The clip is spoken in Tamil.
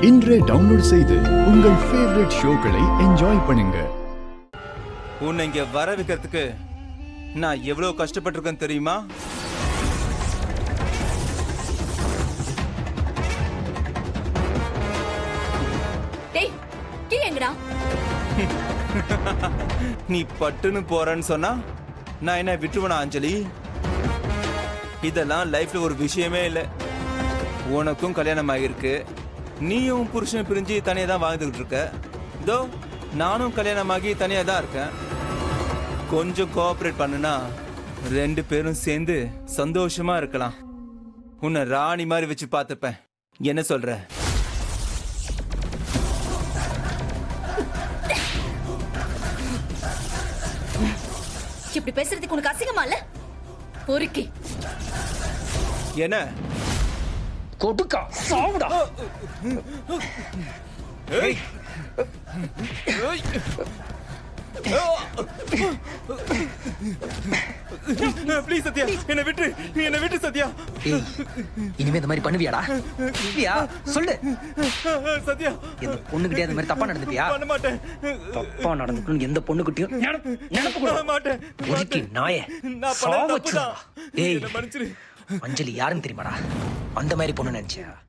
இன்றே டவுன்லோட் செய்து உங்கள் ஃபேவரட் ஷோக்களை என்ஜாய் பண்ணுங்க. உன்னை இங்க வர வைக்கிறதுக்கு நான் எவ்வளவு கஷ்டப்பட்டிருக்கேன் தெரியுமா? டேய் கீ எங்கடா? நீ பட்டுன்னு போறன்னு சொன்னா நான் என்ன விட்டுவனா அஞ்சலி? இதெல்லாம் லைஃப்ல ஒரு விஷயமே இல்லை. உனக்கும் கல்யாணம் ஆகிருக்கு, நீயும் புருஷன் பிரிஞ்சு தனியா தான் வாழ்ந்துகிட்டு இருக்க. இதோ நானும் கல்யாணமாகி தனியா தான் இருக்கேன். கொஞ்சம் கோஆபரேட் பண்ணுனா 2 பேரும் சேர்ந்து சந்தோஷமா இருக்கலாம். உன்னை ராணி மாதிரி வச்சு பார்த்துப்பேன். என்ன சொல்ற? இப்படி பேசுறதுக்கு உனக்கு அசிங்கமா இல்ல? பொறுக்கி என்ன கொடுக்கா சாவுடா. ஏய் ப்ளீஸ் சத்யா, என்ன விட்டு சத்யா. ஏய் இனிமே இந்த மாதிரி பண்ணுவியாடா? இல்லையா சொல்லு சத்யா, எந்த பொண்ணுகிட்டே அந்த மாதிரி தப்பா நடந்துப்பியா? பண்ண மாட்டேன். தப்பா நடந்துக்கணும் எந்த பொண்ணுகிட்டயும் நினைப்பு கூட மாட்டேன். ஒதுக்கி நாயே நான் பண்ண தப்புதான். ஏய் என்ன மன்னிச்சிரு. அஞ்சலி யாருன்னு தெரியுமாடா? அந்த மாதிரி பொண்ணு நினைச்சியா?